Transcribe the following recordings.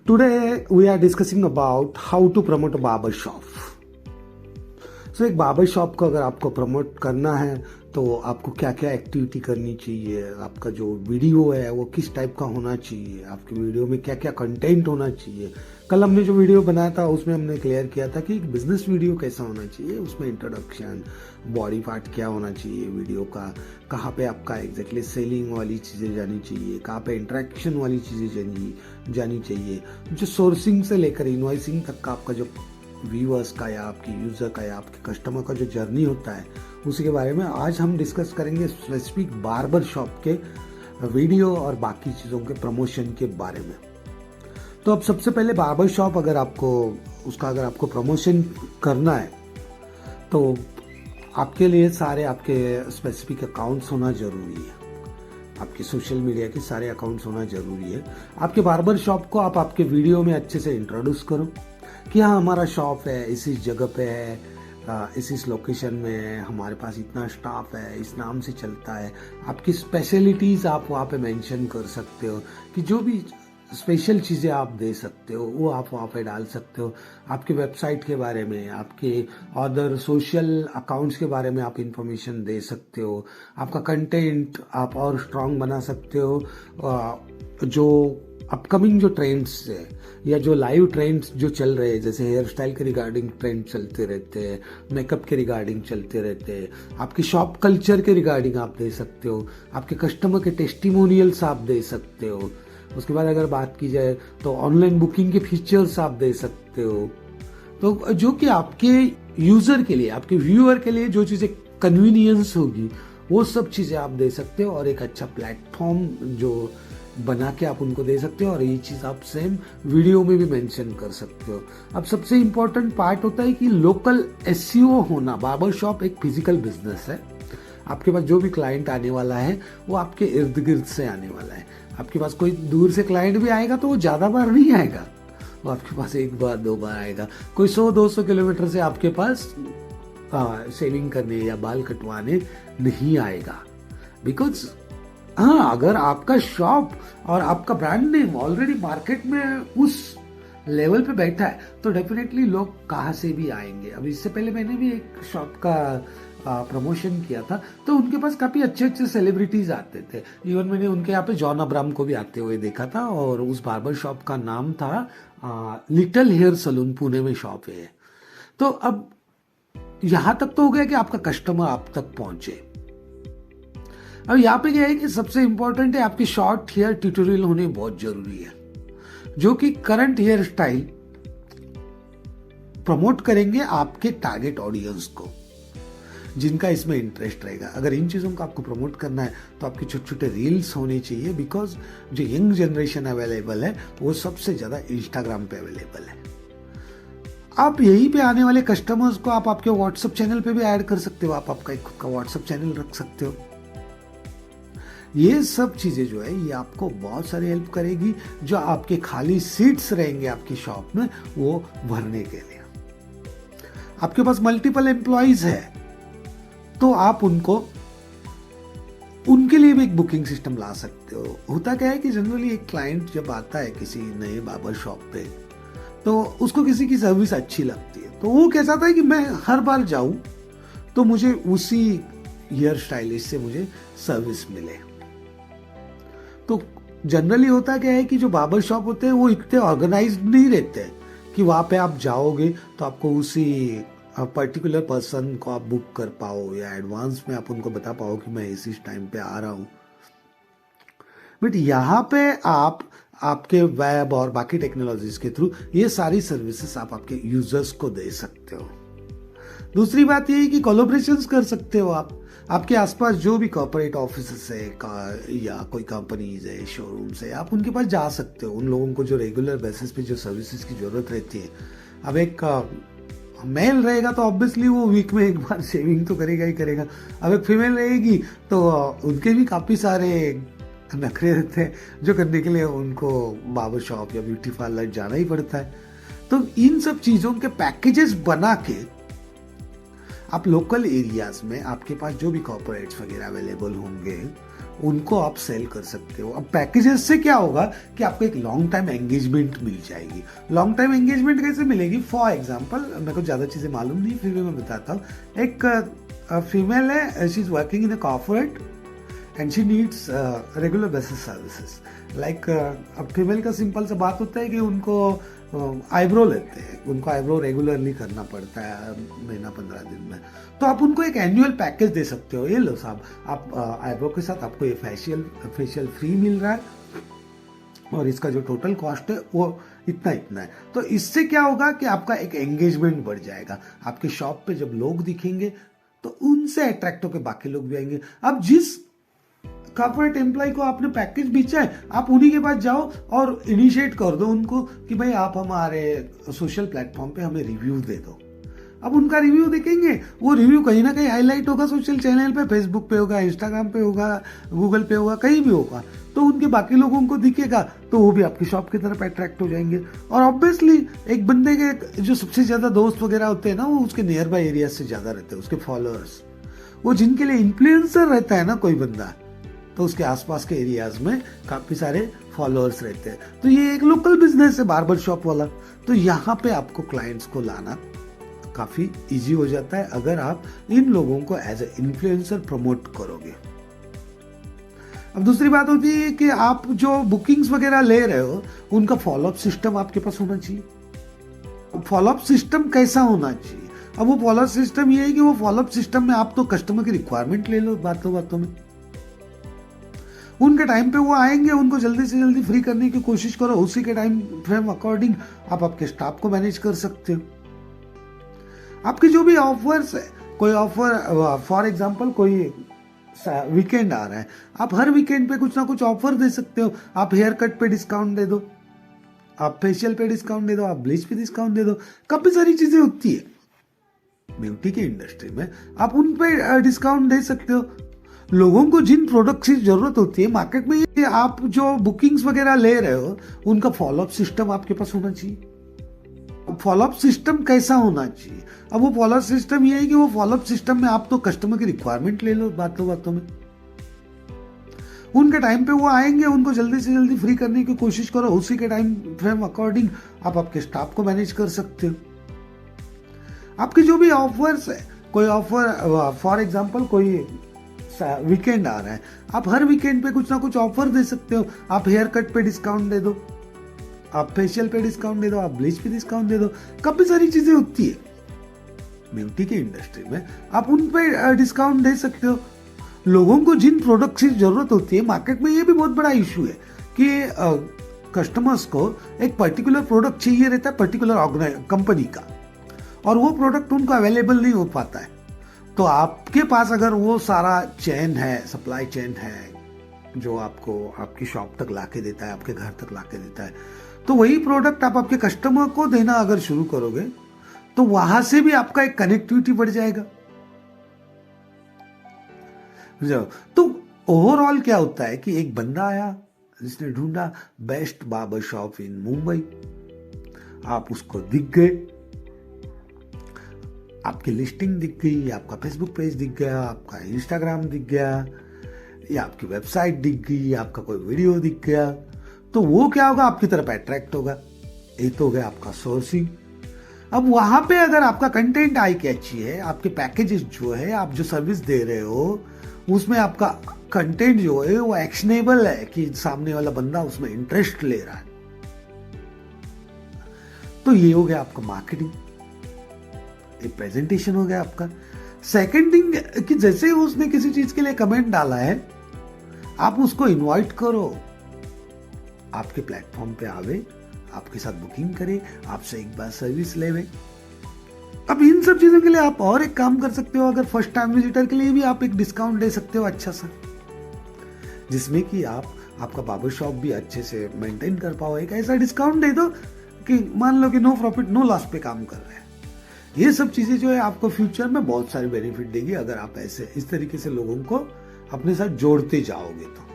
Today we are discussing about how to promote a barber shop. So एक barber shop को अगर आपको promote करना है तो आपको क्या क्या एक्टिविटी करनी चाहिए, आपका जो वीडियो है वो किस टाइप का होना चाहिए, आपके वीडियो में क्या क्या कंटेंट होना चाहिए। कल हमने जो वीडियो बनाया था उसमें हमने क्लियर किया था कि एक बिजनेस वीडियो कैसा होना चाहिए, उसमें इंट्रोडक्शन, बॉडी पार्ट क्या होना चाहिए वीडियो का, कहाँ पे आपका एग्जैक्टली सेलिंग वाली चीज़ें जानी चाहिए, कहाँ पे इंटरेक्शन वाली चीज़ें जानी चाहिए, जो सोर्सिंग से लेकर इनवॉइसिंग तक का आपका जो व्यूअर्स का या आपके यूज़र का या आपके कस्टमर का जो जर्नी होता है उसी के बारे में आज हम डिस्कस करेंगे स्पेसिफिक बार्बर शॉप के वीडियो और बाकी चीज़ों के प्रमोशन के बारे में। तो अब सबसे पहले बार्बर शॉप अगर आपको प्रमोशन करना है तो आपके लिए सारे आपके स्पेसिफिक अकाउंट्स होना ज़रूरी है, आपके सोशल मीडिया के सारे अकाउंट्स होना ज़रूरी है। आपके बार्बर शॉप को आप आपके वीडियो में अच्छे से इंट्रोड्यूस करो कि हाँ हमारा शॉप है इस जगह पे है, इस लोकेशन में है, हमारे पास इतना स्टाफ है, इस नाम से चलता है। आपकी स्पेशलिटीज़ आप वहाँ पे मेंशन कर सकते हो कि जो भी स्पेशल चीज़ें आप दे सकते हो वो आप वहाँ पे डाल सकते हो। आपके वेबसाइट के बारे में, आपके अदर सोशल अकाउंट्स के बारे में आप इंफॉर्मेशन दे सकते हो। आपका कंटेंट आप और स्ट्रॉन्ग बना सकते हो। जो अपकमिंग जो ट्रेंड्स है या जो लाइव ट्रेंड्स जो चल रहे हैं, जैसे हेयर स्टाइल के रिगार्डिंग ट्रेंड चलते रहते हैं, मेकअप के रिगार्डिंग चलते रहते हैं, आपकी शॉप कल्चर के रिगार्डिंग आप दे सकते हो, आपके कस्टमर के टेस्टिमोनियल्स आप दे सकते हो। उसके बाद अगर बात की जाए तो ऑनलाइन बुकिंग के फीचर्स आप दे सकते हो। तो जो कि आपके यूज़र के लिए, आपके व्यूअर के लिए जो चीज़ें कन्वीनियंस होगी वो सब चीज़ें आप दे सकते हो और एक अच्छा प्लेटफॉर्म जो बना के आप उनको दे सकते हो। और ये चीज़ आप सेम वीडियो में भी मेंशन कर सकते हो। अब सबसे इम्पोर्टेंट पार्ट होता है कि लोकल एसईओ होना। बार्बर शॉप एक फिजिकल बिजनेस है, आपके पास जो भी क्लाइंट आने वाला है वो आपके इर्द गिर्द से आने वाला है। आपके पास कोई दूर से क्लाइंट भी आएगा तो वो ज़्यादा बार नहीं आएगा, वो आपके पास एक बार दो बार आएगा। कोई 100-200 किलोमीटर से आपके पास शेविंग करने या बाल कटवाने नहीं आएगा। बिकॉज हाँ, अगर आपका शॉप और आपका ब्रांड नेम ऑलरेडी मार्केट में उस लेवल पे बैठा है तो डेफिनेटली लोग कहाँ से भी आएंगे। अब इससे पहले मैंने भी एक शॉप का प्रमोशन किया था तो उनके पास काफ़ी अच्छे अच्छे सेलिब्रिटीज़ आते थे। इवन मैंने उनके यहाँ पे जॉन अब्राहम को भी आते हुए देखा था और उस बार्बर शॉप का नाम था लिटिल हेयर सलून, पुणे में शॉप है। तो अब यहाँ तक तो हो गया कि आपका कस्टमर आप तक पहुँचे। अब यहाँ पे क्या है कि सबसे इंपॉर्टेंट है आपकी शॉर्ट हेयर ट्यूटोरियल होने बहुत जरूरी है, जो कि करंट हेयर स्टाइल प्रमोट करेंगे आपके टारगेट ऑडियंस को, जिनका इसमें इंटरेस्ट रहेगा। अगर इन चीज़ों को आपको प्रमोट करना है तो आपके छोटे छोटे रील्स होने चाहिए। बिकॉज जो यंग जनरेशन अवेलेबल है वो सबसे ज़्यादा इंस्टाग्राम पे अवेलेबल है। आप यहीं पे आने वाले कस्टमर्स को आप आपके व्हाट्सएप चैनल पे भी ऐड कर सकते हो। आप आपका एक खुद का व्हाट्सएप चैनल रख सकते हो। ये सब चीज़ें जो है ये आपको बहुत सारी हेल्प करेगी। जो आपके खाली सीट्स रहेंगे आपकी शॉप में वो भरने के लिए। आपके पास मल्टीपल एम्प्लॉइज है तो आप उनके लिए भी एक बुकिंग सिस्टम ला सकते हो। होता क्या है कि जनरली एक क्लाइंट जब आता है किसी नए बार्बर शॉप पे तो उसको किसी की सर्विस अच्छी लगती है तो वो क्या चाहता है कि मैं हर बार जाऊं तो मुझे उसी हेयर स्टाइलिस्ट से मुझे सर्विस मिले। तो जनरली होता क्या है कि जो बार्बर शॉप होते हैं वो इतने ऑर्गेनाइज्ड नहीं रहते हैं कि वहाँ पे आप जाओगे तो आपको उसी पर्टिकुलर पर्सन को आप बुक कर पाओ या एडवांस में आप उनको बता पाओ कि मैं इस टाइम पे आ रहा हूँ। बट यहाँ पे आप आपके वेब और बाकी टेक्नोलॉजीज के थ्रू ये सारी सर्विसेज आप आपके यूजर्स को दे सकते हो। दूसरी बात ये है कि कोलैबोरेशंस कर सकते हो आप। आपके आसपास जो भी कॉर्पोरेट ऑफिस है या कोई कंपनीज है, शोरूम्स है, आप उनके पास जा सकते हो। उन लोगों को जो रेगुलर बेसिस पे जो सर्विसेज की जरूरत रहती है, अब एक मेल रहेगा तो ऑब्वियसली वो वीक में एक बार शेविंग तो करेगा ही करेगा। अब एक फीमेल रहेगी तो उनके भी काफ़ी सारे नखरे रहते हैं जो करने के लिए उनको बार्बर शॉप या ब्यूटी पार्लर जाना ही पड़ता है। तो इन सब चीज़ों के पैकेजेस बना के आप लोकल एरियाज में आपके पास जो भी कॉर्पोरेट्स वगैरह अवेलेबल होंगे उनको आप सेल कर सकते हो। अब पैकेजेस से क्या होगा कि आपको एक लॉन्ग टाइम एंगेजमेंट मिल जाएगी। लॉन्ग टाइम एंगेजमेंट कैसे मिलेगी? फॉर एग्जांपल, मेरे को ज़्यादा चीज़ें मालूम नहीं, फिर भी मैं बताता हूँ। एक फीमेल है, she is working in a corporate and she needs regular basis services. Like अब फीमेल का सिंपल सा बात होता है कि उनको आईब्रो लेते हैं, उनको आईब्रो रेगुलरली करना पड़ता है महीना 15 दिन में। तो आप उनको एक एनुअल पैकेज दे सकते हो, ये लो साहब, आप आईब्रो के साथ आपको ये फेशियल फ्री मिल रहा है और इसका जो टोटल कॉस्ट है वो इतना इतना है। तो इससे क्या होगा कि आपका एक एंगेजमेंट बढ़ जाएगा। आपके शॉप पे जब लोग दिखेंगे तो उनसे अट्रैक्ट होकर बाकी लोग भी आएंगे। अब जिस कॉर्पोरेट एम्प्लॉय को आपने पैकेज बेचा है, आप उन्हीं के पास जाओ और इनिशिएट कर दो उनको कि भाई आप हमारे सोशल प्लेटफॉर्म पे हमें रिव्यू दे दो। अब उनका रिव्यू देखेंगे, वो रिव्यू कहीं ना कहीं हाईलाइट होगा सोशल चैनल पे, फेसबुक पे होगा, इंस्टाग्राम पे होगा, गूगल पे होगा, कहीं भी होगा, तो उनके बाकी लोगों को दिखेगा तो वो भी आपकी शॉप की तरफ अट्रैक्ट हो जाएंगे। और ऑब्वियसली एक बंदे के जो सबसे ज्यादा दोस्त वगैरह होते हैं ना, वो उसके नियर बाय एरिया से ज्यादा रहते हैं, उसके फॉलोअर्स। वो जिनके लिए इन्फ्लुएंसर रहता है ना कोई बंदा, तो उसके आसपास के एरियाज में काफी सारे फॉलोअर्स रहते हैं। तो ये एक लोकल बिजनेस है बार्बर शॉप वाला, तो यहाँ पे आपको क्लाइंट्स को लाना काफी इजी हो जाता है अगर आप इन लोगों को एज ए इन्फ्लुएंसर प्रमोट करोगे। अब दूसरी बात होती है कि आप जो बुकिंग्स वगैरह ले रहे हो, उनका फॉलोअप सिस्टम आपके पास होना चाहिए। फॉलोअप सिस्टम कैसा होना चाहिए? अब वो फॉलोअप सिस्टम ये है कि वो फॉलोअप सिस्टम में आप तो कस्टमर की रिक्वायरमेंट ले लो बातों बातों में, उनके टाइम पे वो आएंगे, उनको जल्दी से जल्दी फ्री करने की कोशिश करो, उसी के टाइम फ्रेम अकॉर्डिंग आप आपके स्टाफ को मैनेज कर सकते हो। आपके जो भी ऑफर्स है, कोई ऑफर फॉर एग्जांपल कोई वीकेंड आ रहा है, आप हर वीकेंड पे कुछ ना कुछ ऑफर दे सकते हो। आप हेयर कट पे डिस्काउंट दे दो, आप फेशियल पे डिस्काउंट दे दो, आप ब्लीच पे डिस्काउंट दे दो, काफी सारी चीजें होती है ब्यूटी की इंडस्ट्री में, आप उन पे डिस्काउंट दे सकते हो। लोगों को जिन प्रोडक्ट की जरूरत होती है मार्केट में, ये आप जो बुकिंग्स वगैरह ले रहे हो, उनका फॉलोअप सिस्टम आपके पास होना चाहिए। फॉलोअप सिस्टम कैसा होना चाहिए? अब वो फॉलोअप सिस्टम ये है कि वो फॉलोअप सिस्टम में आप तो कस्टमर की रिक्वायरमेंट ले लो बातों बातों में, उनके टाइम पे वो आएंगे, उनको जल्दी से जल्दी फ्री करने की कोशिश करो, उसी के टाइम फ्रेम अकॉर्डिंग आप आपके स्टाफ को मैनेज कर सकते हो। आपके जो भी ऑफर्स है, कोई ऑफर फॉर एग्जांपल कोई वीकेंड आ रहा है, आप हर वीकेंड पे कुछ ना कुछ ऑफर दे सकते हो। आप हेयर कट पे डिस्काउंट दे दो, आप फेशियल पे डिस्काउंट दे दो, आप ब्लीच पे डिस्काउंट दे दो, काफी सारी चीजें होती है ब्यूटी की इंडस्ट्री में, आप उन पे डिस्काउंट दे सकते हो। लोगों को जिन प्रोडक्ट की जरूरत होती है मार्केट में, ये भी बहुत बड़ा इशू है कि कस्टमर्स को एक पर्टिकुलर प्रोडक्ट चाहिए रहता है पर्टिकुलर कंपनी का, और वो प्रोडक्ट उनको अवेलेबल नहीं हो पाता है। तो आपके पास अगर वो सारा चेन है, सप्लाई चेन है, जो आपको आपकी शॉप तक लाके देता है, आपके घर तक लाके देता है, तो वही प्रोडक्ट आप आपके कस्टमर को देना अगर शुरू करोगे, तो वहां से भी आपका एक कनेक्टिविटी बढ़ जाएगा। तो ओवरऑल क्या होता है कि एक बंदा आया जिसने ढूंढा best barber shop in Mumbai, आप उसको दिख गए, आपकी लिस्टिंग दिख गई, आपका फेसबुक पेज दिख गया, आपका इंस्टाग्राम दिख गया, या आपकी वेबसाइट दिख गई, आपका कोई वीडियो दिख गया, तो वो क्या होगा, आपकी तरफ अट्रैक्ट होगा। ये तो हो गया आपका सोर्सिंग। अब वहां पे अगर आपका कंटेंट आई कैची है, आपके पैकेजेस जो है, आप जो सर्विस दे रहे हो, उसमें आपका कंटेंट जो है वो एक्शनेबल है कि सामने वाला बंदा उसमें इंटरेस्ट ले रहा है, तो ये हो गया आपका मार्केटिंग, एक प्रेजेंटेशन हो गया आपका। सेकंड थिंग कि जैसे ही उसने किसी चीज के लिए कमेंट डाला है, आप उसको इनवाइट करो, आपके प्लेटफॉर्म पे आवे, आपके साथ बुकिंग करे, आपसे एक बार सर्विस लेवे। अब इन सब चीजों के लिए आप और एक काम कर सकते हो, अगर फर्स्ट टाइम विजिटर के लिए भी आप एक डिस्काउंट दे सकते हो अच्छा सा, जिसमें कि आप आपका बार्बर शॉप भी अच्छे से मेंटेन कर पाओ। एक ऐसा डिस्काउंट दे दो कि मान लो कि नो प्रॉफिट नो लॉस पे काम कर रहे हैं। ये सब चीजें जो है आपको फ्यूचर में बहुत सारी बेनिफिट देगी अगर आप ऐसे इस तरीके से लोगों को अपने साथ जोड़ते जाओगे तो।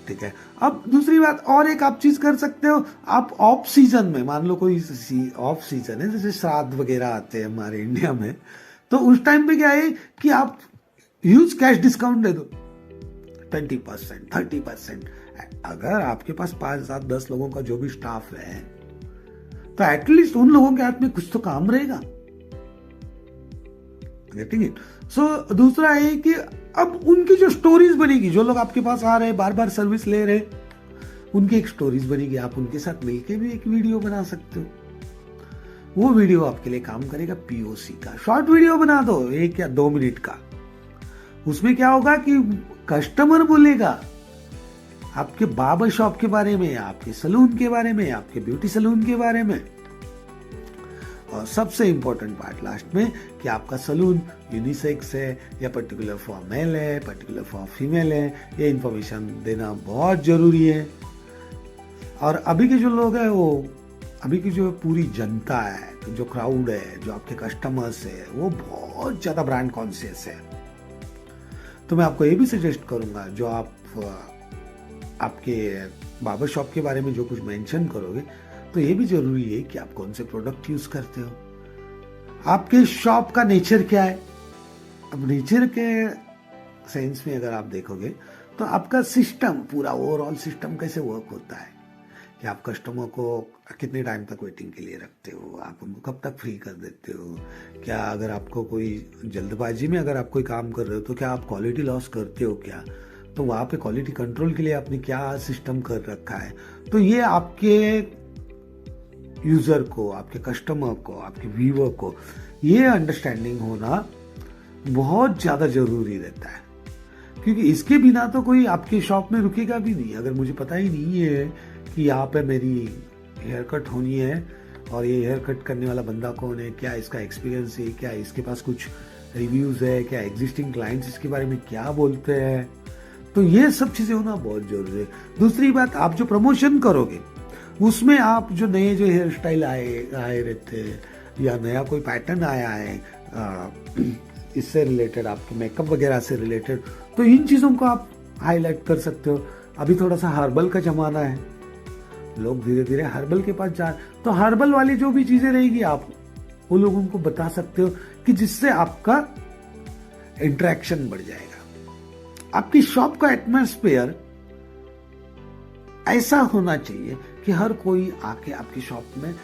ठीक है। अब दूसरी बात और एक आप चीज कर सकते हो, आप ऑफ सीजन में, मान लो कोई ऑफ सीजन है, जैसे श्राद्ध वगैरह आते हैं हमारे इंडिया में, तो उस टाइम पे क्या है कि आप ह्यूज कैश डिस्काउंट दे दो। 20%, 30%। अगर आपके पास 5, 7, 10 लोगों का जो भी स्टाफ है, तो एटलीस्ट उन लोगों के हाथ में कुछ तो काम रहेगा। Getting it? सो दूसरा है कि अब उनकी जो स्टोरीज बनेगी, जो लोग आपके पास आ रहे हैं, बार बार सर्विस ले रहे, उनकी एक स्टोरीज बनेगी। आप उनके साथ मिलके भी एक वीडियो बना सकते हो। वो वीडियो आपके लिए काम करेगा पीओसी का। शॉर्ट वीडियो बना दो 1 या 2 मिनट का। उसमें क्या होगा कि कस्टमर बोलेगा आपके बार्बर शॉप के बारे में, आपके सलून के बारे में, आपके ब्यूटी सलून के बारे में। और सबसे इंपॉर्टेंट पार्ट लास्ट में कि आपका सलून यूनिसेक्स है या पर्टिकुलर फॉर मेल है, पर्टिकुलर फॉर फीमेल है, ये इंफॉर्मेशन देना बहुत जरूरी है। और अभी के जो लोग हैं, वो अभी की जो पूरी जनता है, जो क्राउड है, जो आपके कस्टमर्स है, वो बहुत ज्यादा ब्रांड कॉन्शियस है। तो मैं आपको ये भी सजेस्ट करूंगा, जो आप आपके बार्बर शॉप के बारे में जो कुछ मेंशन करोगे, तो ये भी जरूरी है कि आप कौन से प्रोडक्ट यूज करते हो, आपके शॉप का नेचर क्या है। अब नेचर के सेंस में अगर आप देखोगे तो आपका सिस्टम, पूरा ओवरऑल सिस्टम कैसे वर्क होता है, कि आप कस्टमर को कितने टाइम तक वेटिंग के लिए रखते हो, आप उनको कब तक फ्री कर देते हो, क्या अगर आपको कोई जल्दबाजी में अगर आप कोई काम कर रहे हो तो क्या आप क्वालिटी लॉस करते हो क्या, तो वहाँ पे क्वालिटी कंट्रोल के लिए आपने क्या सिस्टम कर रखा है। तो ये आपके यूजर को, आपके कस्टमर को, आपके व्यूअर को ये अंडरस्टैंडिंग होना बहुत ज़्यादा जरूरी रहता है, क्योंकि इसके बिना तो कोई आपके शॉप में रुकेगा भी नहीं। अगर मुझे पता ही नहीं है कि यहाँ पे मेरी हेयर कट होनी है और ये हेयर कट करने वाला बंदा कौन है, क्या इसका एक्सपीरियंस है, क्या इसके पास कुछ रिव्यूज़ है, क्या एग्जिस्टिंग क्लाइंट्स इसके बारे में क्या बोलते हैं, तो ये सब चीज़ें होना बहुत जरूरी है। दूसरी बात, आप जो प्रमोशन करोगे उसमें आप जो नए जो हेयर स्टाइल आए रहते हैं, या नया कोई पैटर्न आया है इससे रिलेटेड, आपके मेकअप वगैरह से रिलेटेड, तो इन चीज़ों को आप हाईलाइट कर सकते हो। अभी थोड़ा सा हर्बल का जमाना है, लोग धीरे धीरे हर्बल के पास जा, तो हर्बल वाली जो भी चीजें रहेगी आप वो लोगों को बता सकते हो, कि जिससे आपका इंटरेक्शन बढ़ जाएगा। आपकी शॉप का एटमॉस्फेयर ऐसा होना चाहिए कि हर कोई आके आपकी शॉप में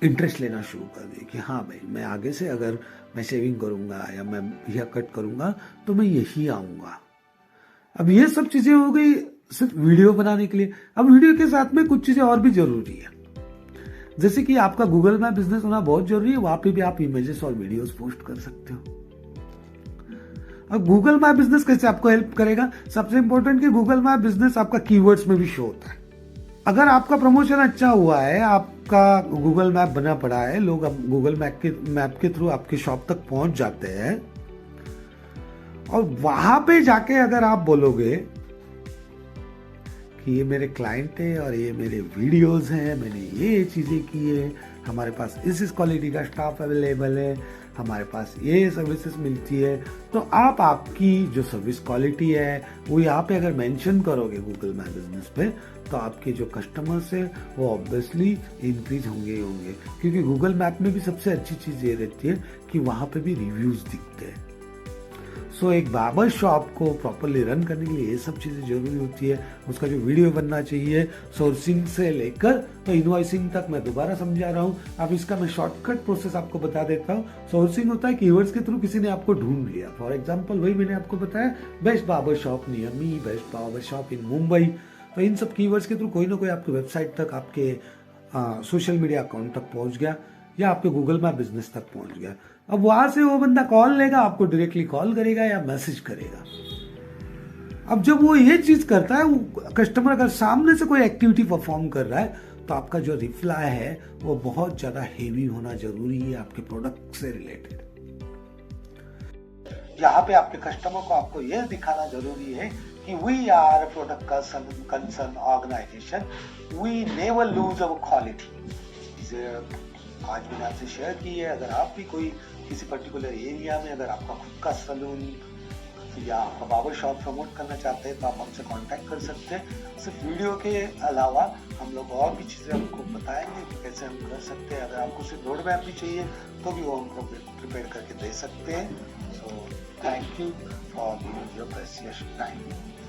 इंटरेस्ट लेना शुरू कर दे, कि हाँ भाई, मैं आगे से अगर मैं शेविंग करूंगा या मैं हेयर कट करूंगा तो मैं यही आऊंगा। अब ये सब चीजें हो गई सिर्फ वीडियो बनाने के लिए। अब वीडियो के साथ में कुछ चीजें और भी जरूरी है, जैसे कि आपका गूगल मैप बिजनेस होना बहुत जरूरी है। वहां पे भी आप इमेजेस और वीडियोस पोस्ट कर सकते हो। अब गूगल मैप बिजनेस कैसे आपको हेल्प करेगा? सबसे इंपॉर्टेंट कि गूगल मैप बिजनेस आपका कीवर्ड्स में भी शो होता है। अगर आपका प्रमोशन अच्छा हुआ है, आपका गूगल मैप बना पड़ा है, लोग अब गूगल मैप के थ्रू आपके शॉप तक पहुंच जाते हैं, और वहां पे जाके अगर आप बोलोगे कि ये मेरे क्लाइंट है और ये मेरे वीडियोस हैं, मैंने ये चीजें की है, हमारे पास इस क्वालिटी का स्टाफ अवेलेबल है, हमारे पास ये सर्विसेज मिलती है, तो आप आपकी जो सर्विस क्वालिटी है वो यहाँ पे अगर मेंशन करोगे गूगल मैप बिजनेस पे, तो आपके जो कस्टमर्स है वो ऑब्वियसली इंक्रीज होंगे ही होंगे, क्योंकि गूगल मैप में भी सबसे अच्छी चीज ये रहती है कि वहां पे भी रिव्यूज दिखते हैं। सो एक बार्बर शॉप को प्रॉपरली रन करने के लिए ये सब चीज़ें जरूरी होती है। उसका जो वीडियो बनना चाहिए, सोर्सिंग से लेकर तो इनवॉइसिंग तक, मैं दोबारा समझा रहा हूँ। अब इसका मैं शॉर्टकट प्रोसेस आपको बता देता हूँ। सोर्सिंग होता है कीवर्ड्स के थ्रू किसी ने आपको ढूंढ लिया, फॉर एग्जाम्पल वही मैंने आपको बताया, best barber shop near me, best barber shop in Mumbai. तो इन सब कीवर्ड्स के थ्रू कोई ना कोई आपकी वेबसाइट तक, आपके सोशल मीडिया अकाउंट तक पहुंच गया, या आपके गूगल मैप बिजनेस तक पहुंच गया। अब वहां से वो बंदा कॉल लेगा, आपको डायरेक्टली कॉल करेगा या मैसेज करेगा। अब जब वो ये चीज करता है, वो कस्टमर अगर सामने से कोई एक्टिविटी परफॉर्म कर रहा है, तो आपका जो रिप्लाई है वो बहुत ज्यादा हेवी होना जरूरी है आपके प्रोडक्ट से रिलेटेड। यहाँ पे आपके कस्टमर को आपको यह दिखाना जरूरी है कि we are a product concern organisation, we never lose our quality. आज मैंने आपसे शेयर की है। अगर आप भी कोई किसी पर्टिकुलर एरिया में अगर आपका खुद का सलून या आपका बार्बर शॉप प्रमोट करना चाहते हैं, तो आप हमसे कांटेक्ट कर सकते हैं। सिर्फ वीडियो के अलावा हम लोग और भी चीज़ें आपको बताएंगे कि कैसे हम कर सकते हैं। अगर आपको सिर्फ रोड मैप भी चाहिए तो भी वो हमको प्रिपेयर करके दे सकते हैं। So thank you for giving your precious time.